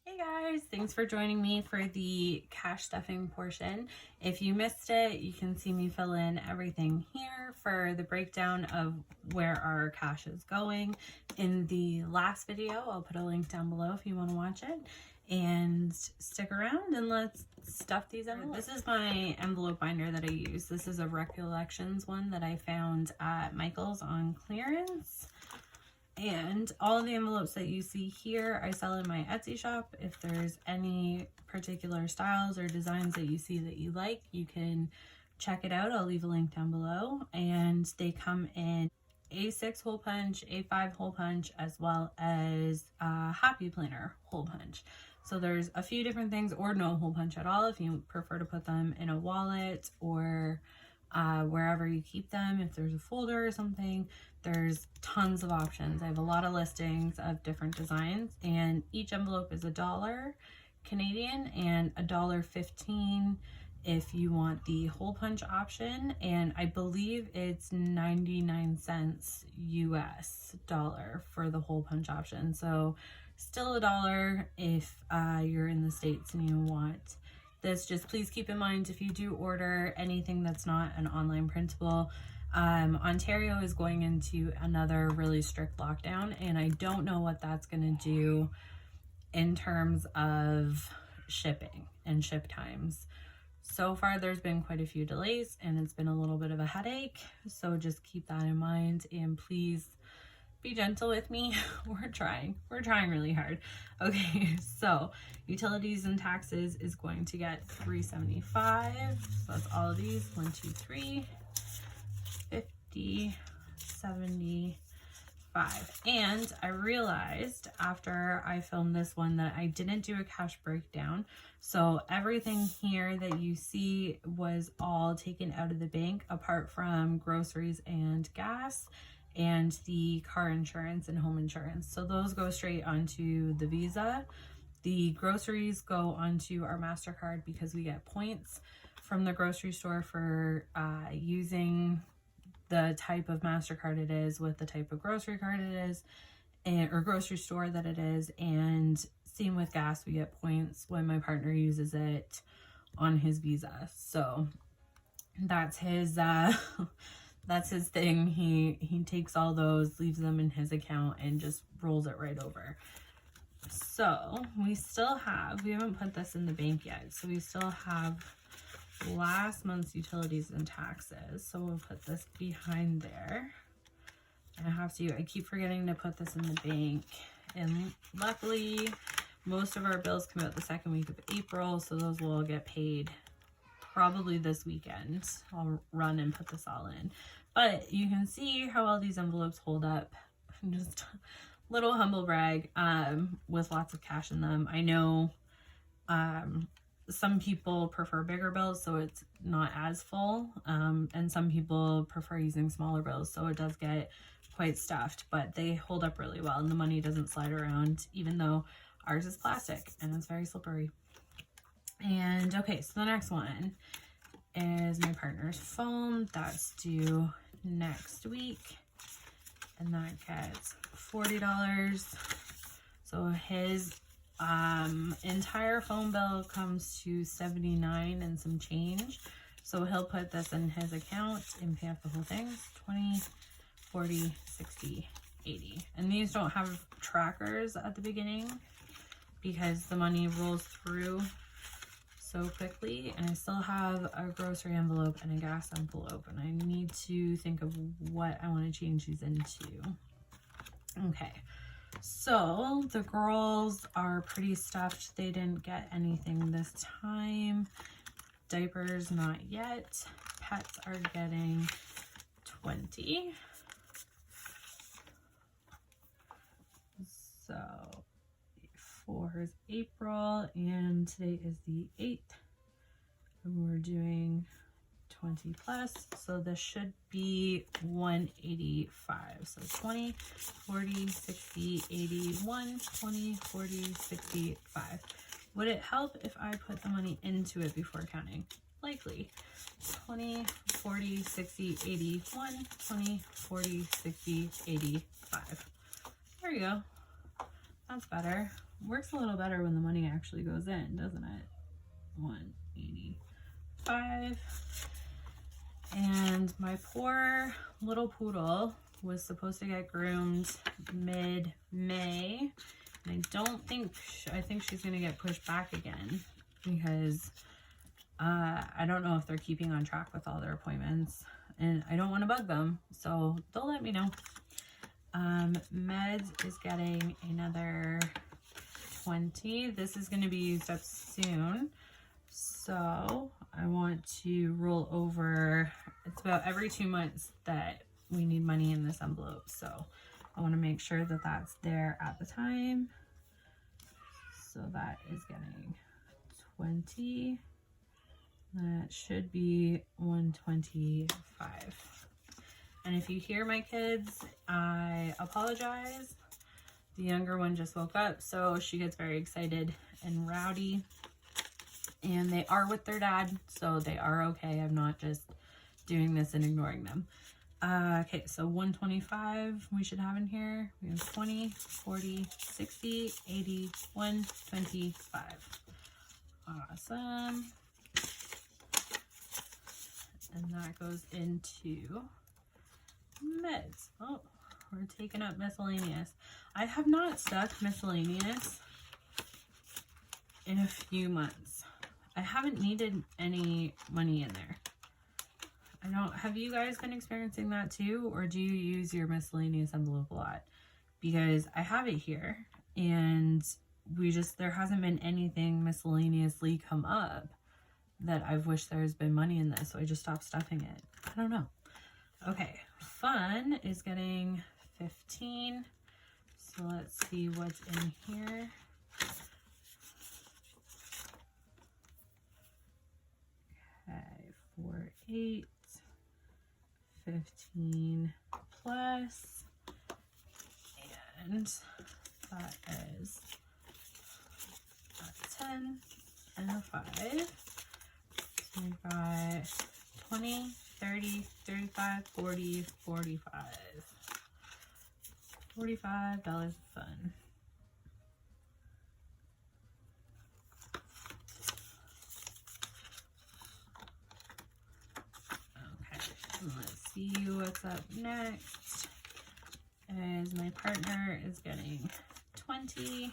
Hey guys, thanks for joining me for the cash stuffing portion. If you missed it, you can see me fill in everything here for the breakdown of where our cash is going. In the last video, I'll put a link down below if you want to watch it. And stick around and let's stuff these envelopes. This is my envelope binder that I use. This is a Recollections one that I found at Michael's on clearance. And all of the envelopes that you see here, I sell in my Etsy shop. If there's any particular styles or designs that you see that you like, you can check it out. I'll leave a link down below. And they come in A6 hole punch, A5 hole punch, as well as Happy Planner hole punch. So there's a few different things, or no hole punch at all if you prefer to put them in a wallet or wherever you keep them. If there's a folder or something, there's tons of options. I have a lot of listings of different designs, and each envelope is $1 Canadian and $1.15 if you want the hole punch option, and I believe it's 99 cents US dollar for the hole punch option. So still $1 if you're in the States and you want this. Just please keep in mind, if you do order anything that's not an online printable, Ontario is going into another really strict lockdown, and I don't know what that's going to do in terms of shipping and ship times. So far there's been quite a few delays and it's been a little bit of a headache, so just keep that in mind and please be gentle with me. We're trying really hard. Okay, so utilities and taxes is going to get $3.75. So that's all of these. 1, 2, 3, 50, 75. And I realized after I filmed this one that I didn't do a cash breakdown. So everything here that you see was all taken out of the bank apart from groceries and gas and the car insurance and home insurance. So those go straight onto the Visa. The groceries go onto our MasterCard because we get points from the grocery store for using the type of MasterCard it is with the type of grocery card it is, or grocery store that it is. And same with gas, we get points when my partner uses it on his Visa. So that's his that's his thing. He takes all those, leaves them in his account, and just rolls it right over. So we haven't put this in the bank yet. So we still have last month's utilities and taxes. So we'll put this behind there. I keep forgetting to put this in the bank. And luckily, most of our bills come out the second week of April, so those will all get paid probably this weekend. I'll run and put this all in. But you can see how all these envelopes hold up. Just little humble brag with lots of cash in them. I know some people prefer bigger bills, so it's not as full, and some people prefer using smaller bills, so it does get quite stuffed, but they hold up really well and the money doesn't slide around, even though ours is plastic and it's very slippery. And okay, so the next one is my partner's phone. That's due next week, and that gets $40. So his entire phone bill comes to $79 and some change. So he'll put this in his account and pay off the whole thing. 20, 40, 60, 80. And these don't have trackers at the beginning because the money rolls through so quickly. And I still have a grocery envelope and a gas envelope, and I need to think of what I want to change these into. Okay, so the girls are pretty stuffed. They didn't get anything this time. Diapers, not yet. Pets are getting 20. So for his April, and today is the 8th, and we're doing 20 plus, so this should be 185. So 20, 40, 60, 80, 1, 20, 40, 60, 5. Would it help if I put the money into it before counting? Likely. 20, 40, 60, 80, 1, 20, 40, 60, 80, 5. There you go. That's better. Works a little better when the money actually goes in, doesn't it? 185. And my poor little poodle was supposed to get groomed mid-May. And I think she's going to get pushed back again because I don't know if they're keeping on track with all their appointments. And I don't want to bug them, so they'll let me know. Meds is getting another 20. This is going to be used up soon. So I want to roll over. It's about every 2 months that we need money in this envelope. So I want to make sure that that's there at the time. So that is getting 20. That should be 125. And if you hear my kids, I apologize. The younger one just woke up, so she gets very excited and rowdy. And they are with their dad, so they are okay. I'm not just doing this and ignoring them. Okay, so 125 we should have in here. We have 20, 40, 60, 80, 125. Awesome. And that goes into meds. Oh, we're taking up miscellaneous. I have not stuck miscellaneous in a few months. I haven't needed any money in there. Have you guys been experiencing that too? Or do you use your miscellaneous envelope a lot? Because I have it here and there hasn't been anything miscellaneously come up that I've wished there's been money in this. So I just stopped stuffing it. I don't know. Okay. Fun is getting 15. So let's see what's in here. Okay, 4, 8, 15 plus, and that is a 10 and a 5. So we've got 20, 30, 35, 40, 45. $45 of fun. Okay, let's see what's up next. As my partner is getting 20.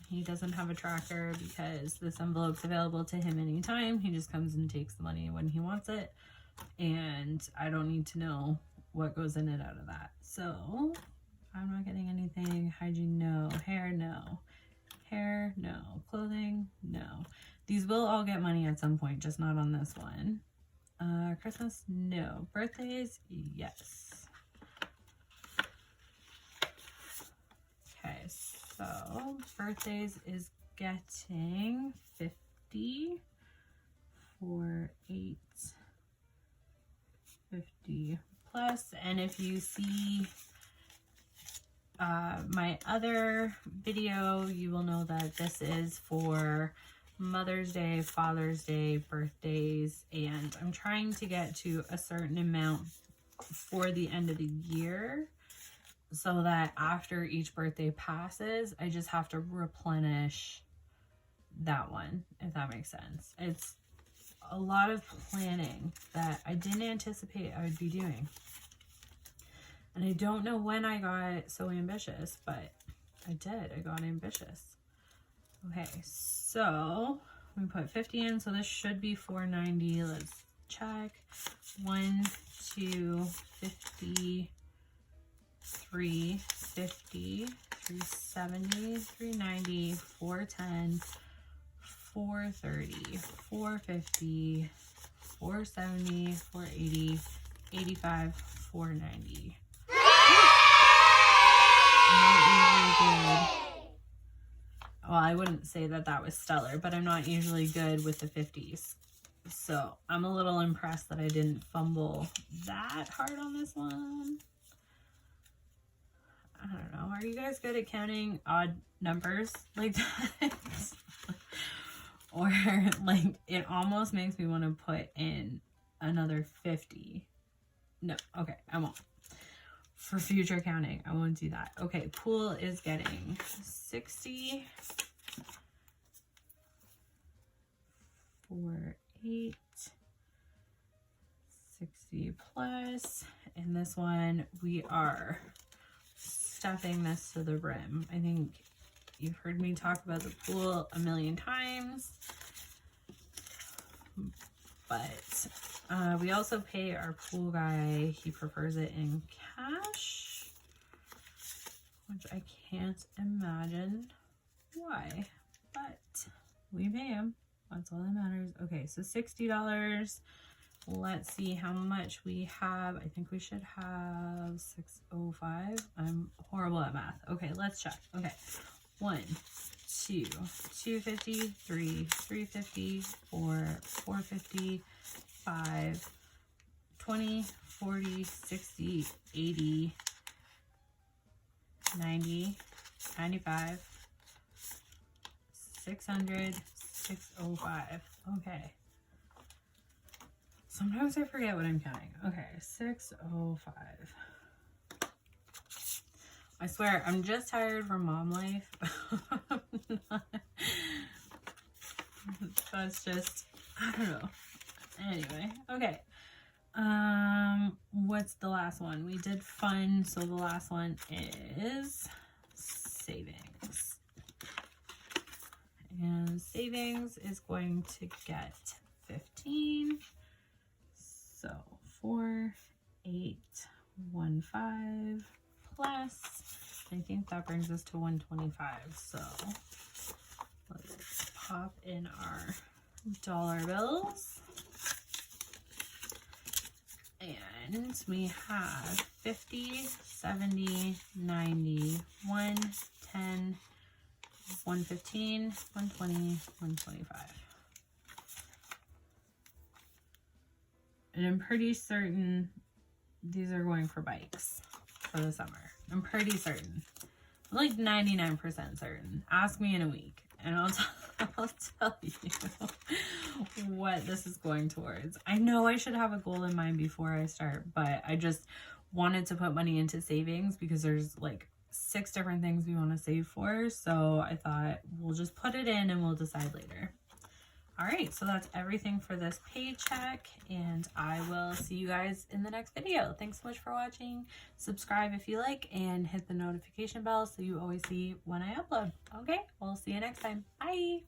He doesn't have a tracker because this envelope's available to him anytime. He just comes and takes the money when he wants it. And I don't need to know what goes in it out of that. So I'm not getting anything. Hygiene, no. Hair, no. Hair, no. Clothing, no. These will all get money at some point, just not on this one. Christmas, no. Birthdays, yes. Okay, so birthdays is getting 50 for 8, 50 plus. And if you see my other video, you will know that this is for Mother's Day, Father's Day, birthdays, and I'm trying to get to a certain amount for the end of the year so that after each birthday passes, I just have to replenish that one, if that makes sense. It's a lot of planning that I didn't anticipate I would be doing. And I don't know when I got so ambitious, but I did. I got ambitious. Okay, so we put 50 in, so this should be 490. Let's check. 1, 2, 50, 3, 50, 370, 390, 410, 430, 450, 470, 480, 85, 490. Not usually good. Well, I wouldn't say that that was stellar, but I'm not usually good with the 50s. So I'm a little impressed that I didn't fumble that hard on this one. I don't know. Are you guys good at counting odd numbers like that? Or like it almost makes me want to put in another 50. No, okay, I won't. for future counting. I won't do that. Okay, pool is getting 60 for 8, 60 plus. In this one, we are stuffing this to the brim. I think you've heard me talk about the pool a million times, but we also pay our pool guy. He prefers it in cash, which I can't imagine why, but we pay him. That's all that matters. Okay, so $60. Let's see how much we have. I think we should have 605. I'm horrible at math. Okay, let's check. Okay, 1, 2, 250, 3, 350, 4, 450, 5, 20, 40, 60, 80, 90, 95, 600, 605. Okay. Sometimes I forget what I'm counting. Okay, 605. I swear, I'm just tired from mom life. That's just, I don't know. Anyway, okay. What's the last one? We did fun, so the last one is savings. And savings is going to get 15. So 4, 8, 1, 5 plus, I think that brings us to 125. So let's pop in our dollar bills. And we have 50, 70, 90, 110, 115, 120, 125. And I'm pretty certain these are going for bikes for the summer. I'm pretty certain. I'm like 99% certain. Ask me in a week and I'll tell you what this is going towards. I know I should have a goal in mind before I start, but I just wanted to put money into savings because there's like 6 different things we want to save for. So I thought we'll just put it in and we'll decide later. All right, so that's everything for this paycheck, and I will see you guys in the next video. Thanks so much for watching. Subscribe if you like, and hit the notification bell so you always see when I upload. Okay, we'll see you next time. Bye.